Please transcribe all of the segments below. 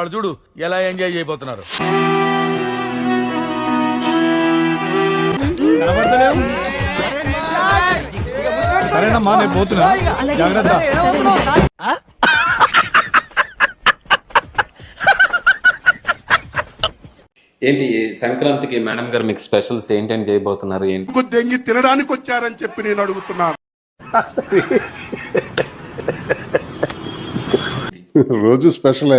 వాళ్ళు చూడు ఎలా ఎంజాయ్ చేయబోతున్నారు. సరేనమ్మా నేను పోతున్నా, జాగ్రత్త. ఏంటి సంక్రాంతికి మేడం గారు మీకు స్పెషల్స్ ఏంటని చేయబోతున్నారు? ఏంటి దెంగి తినడానికి వచ్చారని చెప్పి నేను అడుగుతున్నాను. రోజు స్పెషల్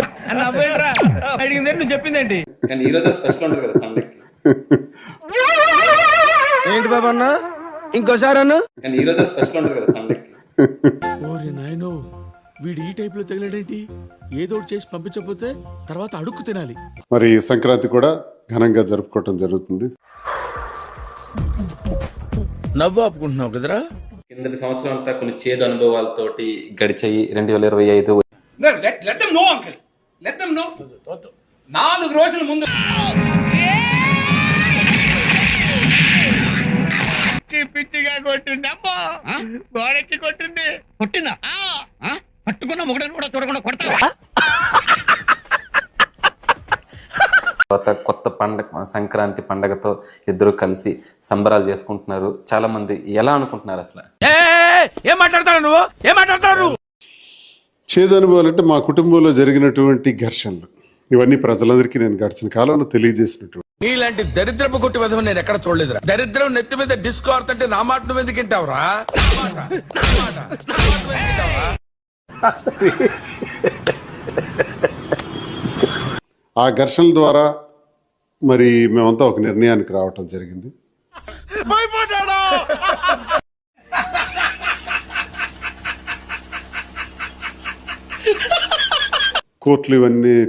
చెప్పిందేంటి? కానీ ఈ రోజు స్పెషల్ ఉంటుంది కదా పండగకి. ఏంటి బాబా అన్న ఇంకోసారి అన్న? కానీ ఈ రోజు స్పెషల్ ఉంటుంది కదా పండగకి. ఓరే నాయనో, వీడు ఈ టైప్ లో తగిలాడేంటి? ఏదో ఒకటి చేసి పంపించకపోతే తర్వాత అడుక్కు తినాలి. మరి సంక్రాంతి కూడా ఘనంగా జరుపుకోవటం జరుగుతుంది. నవ్వు ఆపుకుంటున్నావు కదరా. కిందటి సంవత్సరం అంతా కొన్ని చేదు అనుభవాలతోటి గడిచాయి. 2025 4 రోజుల ముందు పిచ్చిగా కొట్టిందమ్మా, గోడెక్కి కొట్టింది. కొట్టిందా? పట్టుకున్న మొగడని కూడా చూడకుండా కొడతా. కొత్త పండగ సంక్రాంతి పండగతో ఇద్దరు కలిసి సంబరాలు చేసుకుంటున్నారు. చాలా మంది ఎలా అనుకుంటున్నారు అసలు? ఏం మాట్లాడతాడు నువ్వు? ఏం మాట్లాడతాడు నువ్వు? చేదు అనుభవాలు అంటే మా కుటుంబంలో జరిగినటువంటి ఘర్షణలు, ఇవన్నీ ప్రజలందరికీ నేను గడిచిన కాలంలో తెలియజేసినటువంటి. నీలాంటి దరిద్రపు కొట్టి విధం నేను ఎక్కడ చూడలేదురా. దరిద్రం నెత్తి మీద డిస్కో ఆడుతుంటే నా మాట నువ్వు ఎందుకు వింటావురా? ఆ ఘర్షణల ద్వారా మరి మేమంతా ఒక నిర్ణయానికి రావటం జరిగింది.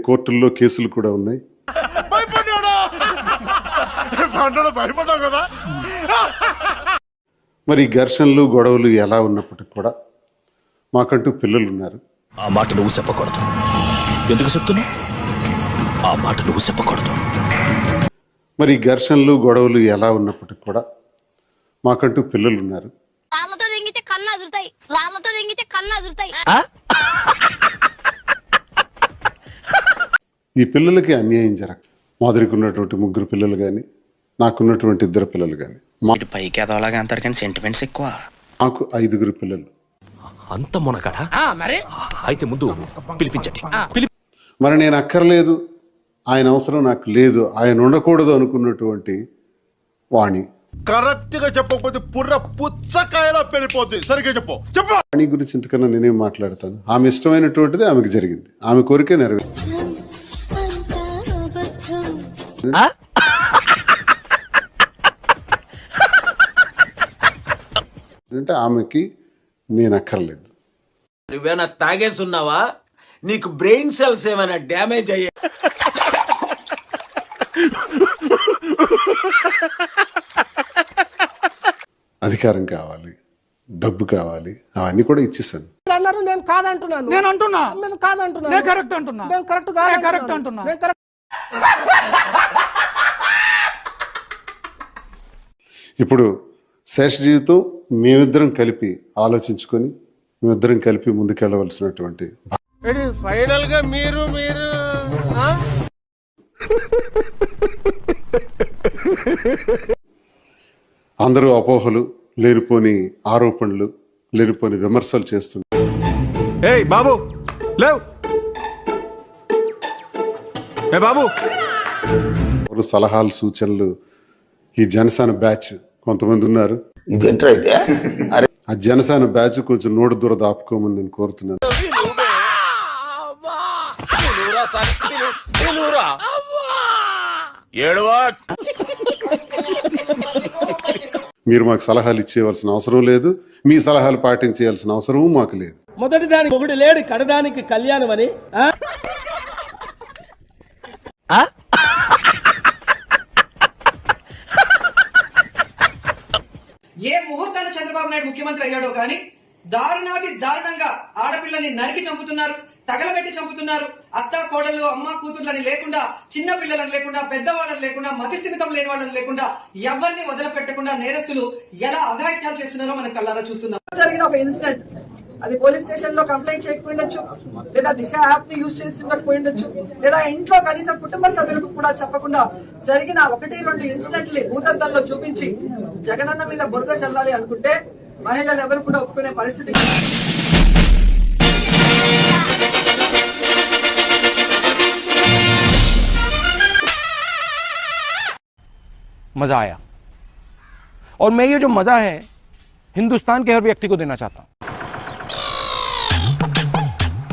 కోర్టుల్లో కేసులు కూడా ఉన్నాయి. మరి ఘర్షణలు గొడవలు ఎలా ఉన్నప్పటికీ కూడా మాకంటూ పిల్లలు ఉన్నారు. ఆ మాట నువ్వు చెప్పకూడదు. ఎందుకు చెప్తున్నా? ఆ మాట నువ్వు చెప్పకూడదు. మరి ఘర్షణలు గొడవలు ఎలా ఉన్నప్పటికీ కూడా మాకంటూ పిల్లలు ఉన్నారు. రాళ్ళతో తెంగితే కళ్ళు అదురుతాయి, రాళ్ళతో తెంగితే కళ్ళు అదురుతాయి. ఈ పిల్లలకి అన్యాయం జరగ. మాదిరికి ఉన్నటువంటి 3 పిల్లలు కానీ, నాకున్నటువంటి 2 పిల్లలు కానీ, పైకి ఎదవలాగా అంటారు కానీ సెంటిమెంట్స్ ఎక్కువ. మాకు 5 పిల్లలు. అంత మునగాడా? మరి అయితే ముందు పిలిపించండి. మరి నేను అక్కర్లేదు, ఆయన అవసరం నాకు లేదు, ఆయన ఉండకూడదు అనుకున్నటువంటి వాణి. కరెక్ట్ గా చెప్పకపోతే పుర్ర పుచ్చకాయలా పెరిగిపోద్ది. సరిగ్గా చెప్పు. వాణి గురించి ఇంతకన్నా నేనేం మాట్లాడతాను? ఆమె ఇష్టమైనటువంటిది ఆమెకు జరిగింది, ఆమె కోరికే నెరవేరు. అంటే ఆమెకి నేను అక్కర్లేదు. నువ్వేనా తాగేసున్నావా? నీకు బ్రెయిన్ సెల్స్ ఏమైనా డ్యామేజ్ అయ్యా? అధికారం కావాలి, డబ్బు కావాలి, అవన్నీ కూడా ఇచ్చేసాను. అన్నారు, నేను కాదంటున్నాను. నేను అంటున్నా, నేను కాదంటున్నా, నేను కరెక్ట్ అంటున్నా, నేను కరెక్ట్ కాదు, కరెక్ట్ అంటున్నా, నేను కరెక్ట్. ఇప్పుడు శేష జీవితం మేమిద్దరం కలిపి ఆలోచించుకొని మేమిద్దరం కలిపి ముందుకెళ్ళవలసినటువంటి. ఫైనల్ గా మీరు అందరూ అపోహలు, లేనిపోని ఆరోపణలు, లేనిపోని విమర్శలు చేస్తున్నారు. ఏయ్ బాబు లేవ్, ఏ బాబు. సలహాలు, సూచనలు ఈ జనసేన బ్యాచ్ కొంతమంది ఉన్నారు. ఆ జనసేన బ్యాచ్ కొంచెం నోటు దూర దాపుకోమని నేను కోరుతున్నాను. మీరు మాకు సలహాలు ఇచ్చేయవలసిన అవసరం లేదు, మీ సలహాలు పాటించేయాల్సిన అవసరము మాకు లేదు. మొదటి దాని మొగుడు లేడు, కడదానికి కళ్యాణం అని. ఏ ముహూర్తాన్ని చంద్రబాబు నాయుడు ముఖ్యమంత్రి అయ్యాడో కానీ దారుణాది దారుణంగా ఆడపిల్లని నరికి చంపుతున్నారు, తగలబెట్టి చంపుతున్నారు. అత్త కోడళ్ళు, అమ్మ కూతుర్లని లేకుండా, చిన్న పిల్లలను లేకుండా, పెద్దవాళ్ళని లేకుండా, మతిస్థిమితం లేని వాళ్ళని లేకుండా, ఎవరిని వదిలిపెట్టకుండా నేరస్తులు ఎలా అఘాయిత్యాలు చేస్తున్నారో మనం కళ్ళారా చూస్తున్నాం. జరిగిన ఒక ఇన్సిడెంట్, అది పోలీస్ స్టేషన్ లో కంప్లైంట్ చేయకపోయిండొచ్చు, లేదా దిశ యాప్ ని యూజ్ చేస్తుండకపోయిండొచ్చు, లేదా ఇంట్లో కనీసం కుటుంబ సభ్యులకు కూడా చెప్పకుండా జరిగిన 1-2 ఇన్సిడెంట్లీ భూతద్దంలో చూపించి జగనన్న మీద బురద చల్లాలి అనుకుంటే మహిళలు ఎవరు కూడా ఒప్పుకునే పరిస్థితి मजा आया और मैं ये जो मजा है हिंदुस्तान के हर व्यक्ति को देना चाहता हूं.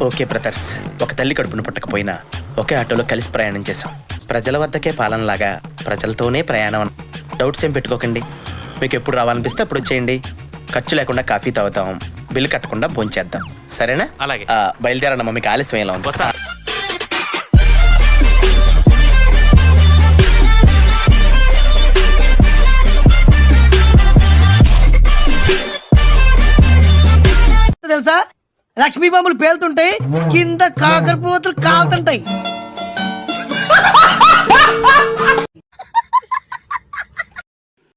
ఓకే బ్రదర్స్, ఒక తల్లి కడుపును పట్టకపోయినా ఒకే ఆటోలో కలిసి ప్రయాణం చేశాం. ప్రజల వద్దకే పాలనలాగా ప్రజలతోనే ప్రయాణం. డౌట్స్ ఏం పెట్టుకోకండి. మీకు ఎప్పుడు రావాలనిపిస్తే అప్పుడు వచ్చేయండి. ఖర్చు లేకుండా కాఫీ తాగుతాం, బిల్లు కట్టకుండా భోంచేద్దాం. సరేనా? అలాగే. బయలుదేరమ్మా, మీకు ఆలస్యం ఎలా ఉంది? వస్తా. తెలుసా, లక్ష్మీ బాంబులు పేలుతుంటాయి, కింద కాకరపోతులు కాలుతుంటాయి.